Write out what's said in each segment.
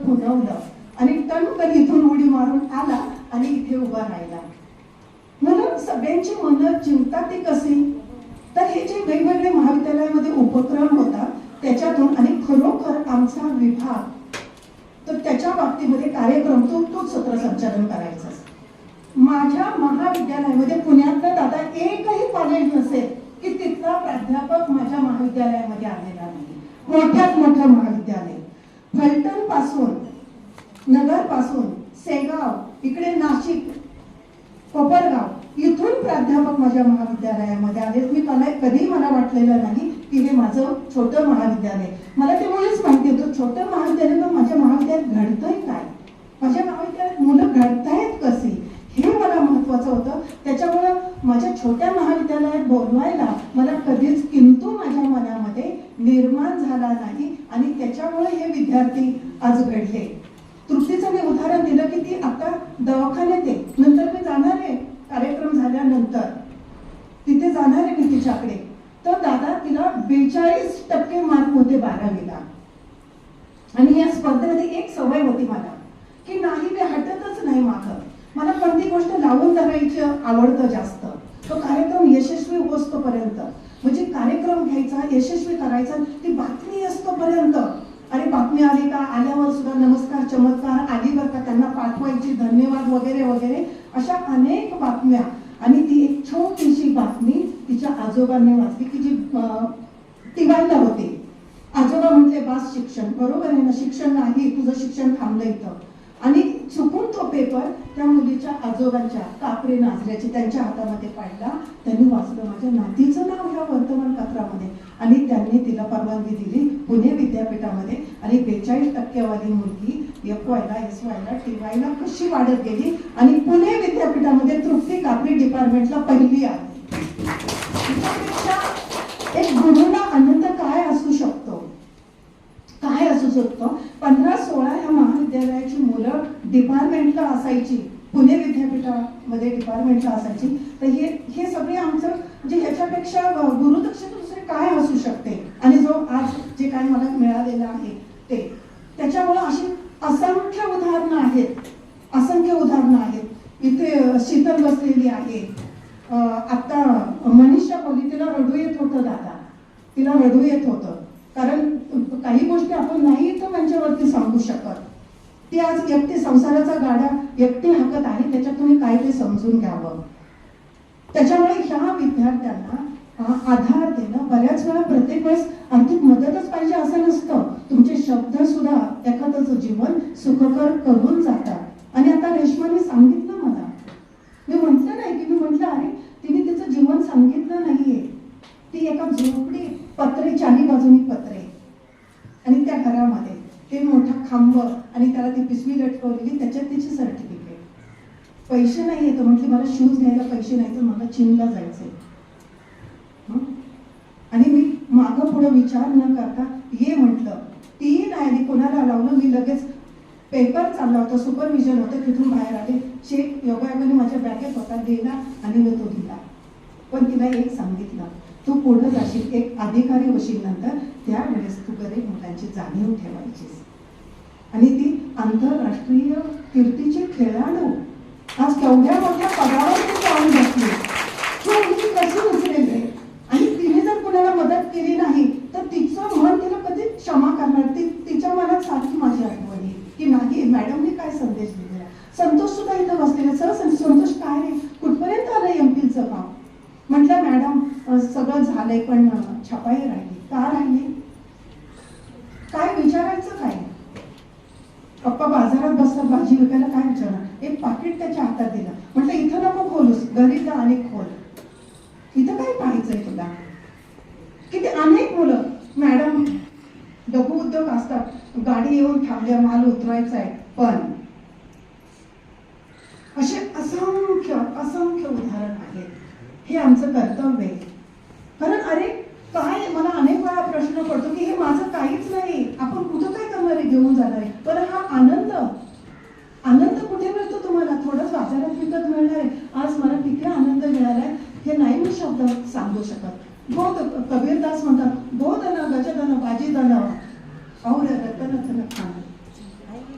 खुणवलं आणि टणकन इथून उडी मारून आला आणि इथे उभा राहिला. म्हणून सगळ्यांची मनं जिंकतात ती कशी? तर हे जे वेगवेगळे महाविद्यालयामध्ये उपक्रम होतात त्याच्यातून, आणि खरोखर आमचा विभाग तर त्याच्या बाबतीमध्ये कार्यक्रम तोच सूत्रसंचालन करायचा. माझ्या महाविद्यालयामध्ये पुण्यातलं दादा एकही कॉलेज नसेल की तिथला प्राध्यापक माझ्या महाविद्यालयामध्ये आलेला नाही. मोठ्यात मोठं महाविद्यालय, फलटण पासून, नगर पासून, सेगाव, इकडे नाशिक, कोपरगाव, इथून प्राध्यापक माझ्या महाविद्यालयामध्ये आले. मी कधी मला वाटलेलं नाही की हे माझं छोटं महाविद्यालय. मला ते मुळेच माहिती होतं छोटं महाविद्यालय, पण माझ्या महाविद्यालयात घडतंय काय, माझ्या महाविद्यालयात मुलं घडतायत कशी, हे मला महत्वाचं होतं. त्याच्यामुळं माझ्या छोट्या महाविद्यालयात बोलवायला मला कधीच किंतु माझ्या मनामध्ये निर्माण झाला नाही, आणि त्याच्यामुळे हे विद्यार्थी आज घडले. तृप्तीचं मी उदाहरण दिलं की ती आता दवाखान्यात आहे, नंतर मी जाणार आहे कार्यक्रम झाल्यानंतर तिथे जाणार आहे मी तिच्याकडे. तर दादा तिला 42% मार्क होते 12वीला, आणि या स्पर्धेमध्ये एक सवय होती मला की नाही मी हटतच नाही मागं. मला कोणती गोष्ट लावून धरायची आवडतं जास्त. तो कार्यक्रम यशस्वी होतोपर्यंत, म्हणजे कार्यक्रम घ्यायचा, यशस्वी करायचा, ती बातमी असतोपर्यंत. अरे बातमी आली का, आल्यावर सुद्धा नमस्कार चमत्कार आली बरं का, त्यांना पाठवायची, धन्यवाद वगैरे वगैरे, अशा अनेक बातम्या. आणि ती एक छोटीशी बातमी तिच्या आजोबांनी वाचली की जी टिवायला होते. आजोबा म्हटले बास शिक्षण, बरोबर आहे ना, शिक्षण नाही, तुझं शिक्षण थांबलं इथं. आणि चुकून तो पेपर त्या मुलीच्या आजोबांच्या कापरे नाझऱ्याची त्यांच्या हातामध्ये पाडला. त्यांनी वाचलं माझ्या नातीचं नाव ह्या वर्तमानपत्रामध्ये, आणि त्यांनी तिला परवानगी दिली पुणे विद्यापीठामध्ये. आणि 42% वाली मुलगी FYला, SYला, TYला कशी वाढत गेली, आणि पुणे विद्यापीठामध्ये तृप्ती कापरी डिपार्टमेंटला पहिली आली. एक गुरुला आनंद काय असू शकतो, काय असू शकतो. 15-16 ह्या महाविद्यालयाची मुलं डिपार्टमेंटला असायची, पुणे विद्यापीठामध्ये डिपार्टमेंटला असायची. तर हे सगळे आमचं म्हणजे ह्याच्यापेक्षा गुरुदक्षिणा दुसरे काय असू शकते. आणि जो आज जे काय मला मिळालेलं आहे ते, त्याच्यामुळे अशी असंख्य उदाहरणं आहेत, असंख्य उदाहरणं आहेत. इथे शीतल बसलेली आहे, आता मनीषा बोलली, तिला रडू येत होतं दादा, तिला रडू येत होतं, कारण काही गोष्टी आपण नाही इथं त्यांच्यावरती सांगू शकत. ती आज एकटी संसाराचा गाडा एकटी हाकत आहे, त्याच्यातून काय ते समजून घ्यावं. त्याच्यामुळे ह्या विद्यार्थ्यांना आधार देणं, बऱ्याच वेळा प्रत्येक वेळेस आर्थिक मदतच पाहिजे असं नसतं. तुमचे शब्द सुद्धा एखादं जीवन सुखकर करून जातात. आणि आता रेश्माने सांगितलं मला, मी म्हटलं नाही की, मी म्हटलं अरे तिने तिचं जीवन सांगितलं नाहीये. ती एका झोपडी, पत्रे, चारी बाजूनी पत्रे, आणि त्या घरामध्ये ते मोठा खांब, आणि त्याला ती पिशवी लटकवलेली, त्याच्यात तिची सर्टिफिकेट. पैसे नाही येतं, म्हटली मला शूज घ्यायला पैसे नाही, तर मला चीनला जायचंय. आणि मी मागं पुढं विचार न करता ये म्हटलं. ती नाही आली, कोणाला लावलं, मी लगेच पेपर चालला होता, सुपरविजन होतं, तिथून बाहेर आले. चेक योगायोगाने माझ्या बॅगेत होता, दिला आणि मी तो दिला. पण तिला एक सांगितलं, तू पुढे जाशील, एक अधिकारी होशील नंतर, त्यावेळेस तू गरीब मुलांची जाणीव ठेवायचीस. आणि ती आंतरराष्ट्रीय कीर्तीची खेळाडू आज केवढ्या मोठ्या पदावरती जाऊन बसली. ही कशी उचलेल रे? आणि तिने जर कुणाला मदत केली नाही तर तिचं मन तिला कधी क्षमा करणार. तिच्या मनात सारखी माझी आठवण येईल की नाही, मॅडमने काय संदेश दिलेला. संतोष सुद्धा इथं बसलेला, सर संतोष काय रे, कुठपर्यंत आलं MPhilचं काम? म्हटलं मॅडम सगळं झालंय, पण छपाई राहिली. का राहिली? काय विचारायचं काय? पप्पा बाजारात बसतात भाजी विकायला, काय विचारणार? एक पाकिट त्याच्या हातात दिलं, म्हटलं इथं नको खोलूस, घरी जा आणि खोल, इथं काय पाहायचंय तुला? किती अनेक मुलं, मॅडम लघु उद्योग असतात, गाडी येऊन थांबल्या, माल उतरायचा आहे, पण असे असंख्य असंख्य उदाहरण आहेत. हे आमचं कर्तव्य आहे. कारण अरे काय, मला अनेक वेळा प्रश्न पडतो की हे माझं काहीच नाही, आपण कुठं काय करणार आहे, घेऊन जाणार आहे, पण हा आनंद, आनंद कुठे मिळतो तुम्हाला? थोडंच बाजारात विकत मिळणार आहे. आज मला किती आनंद मिळालाय हे नाही मी शब्द सांगू शकत. कबीरदास म्हणतात, गो धन गज धन बाजी धन और रतन धन खाना.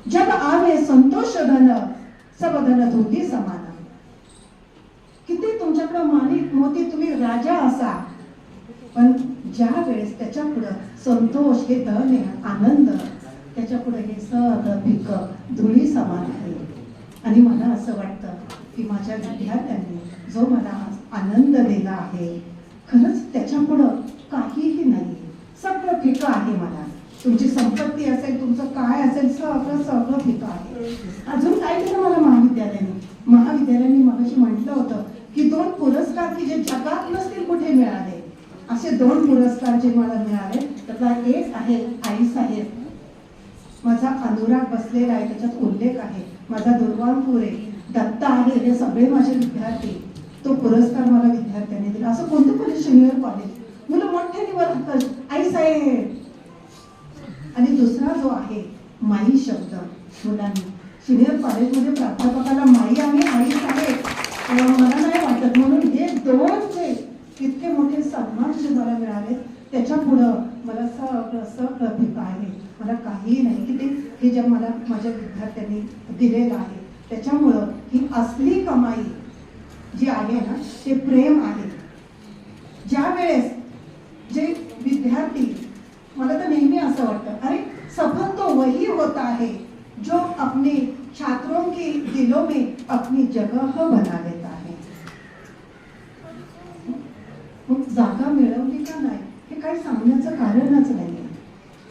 जब आवे संतोष धन सब धन धुंदी समान. किती तुमच्याकडे माणिक मोती तुम्ही राजा असा, पण ज्या वेळेस त्याच्या पुढं संतोष हे धन आहे, आनंद, त्याच्या पुढे हे सगळं पिक धुळी समान आहे. आणि मला असं वाटतं की माझ्या विद्यार्थ्यांनी जो मला आनंद दिला आहे, खरंच त्याच्या पुढं काहीही नाही, सगळं फिकं आहे. मला तुमची संपत्ती असेल, तुमचं काय असेल, सगळं सगळं फिकं आहे. अजून काय केलं मला महाविद्यालयाने मगाशी म्हटलं होतं की 2 पुरस्कार की जे जगात नसतील कुठे मिळाले, असे 2 पुरस्कार जे मला मिळाले, त्यातला एक आहे आईसाहेब. माझा अनुराग बसलेला आहे, त्याच्यात उल्लेख आहे. माझा दुर्वांपूर आहे, दत्ता आहे, हे सगळे माझे विद्यार्थी. तो पुरस्कार मला विद्यार्थ्यांनी दिला. असं कोणतं कॉलेज? शनिवार कॉलेज. मुलं मोठ्याने बोलतात आईसाहेब. आणि दुसरा जो आहे माई शब्द, मुलांनी सिनियर कॉलेजमध्ये प्राध्यापकाला माई आणि आई साहेब मला नाही वाटत. म्हणून हे 2 जे इतके मोठे सन्मान जे मला मिळाले, त्याच्या पुढं मला सगळं फिकं आहे. मला काही नाही की ते हे जे मला माझ्या विद्यार्थ्यांनी दिलेलं आहे, त्याच्यामुळं ही असली कमाई जी आहे ना, ते प्रेम आहे. ज्या वेळेस जे विद्यार्थी, मला तर नेहमी असं वाटतं, अरे सफल तो वही होता है जो अपने छात्रों के दिलों में अपनी जगह बना लेता है. मग जागा मिळवली का नाही हे काही सांगण्याचं कारणच नाही.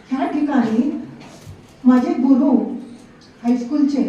ह्या ठिकाणी माझे गुरु हायस्कूलचे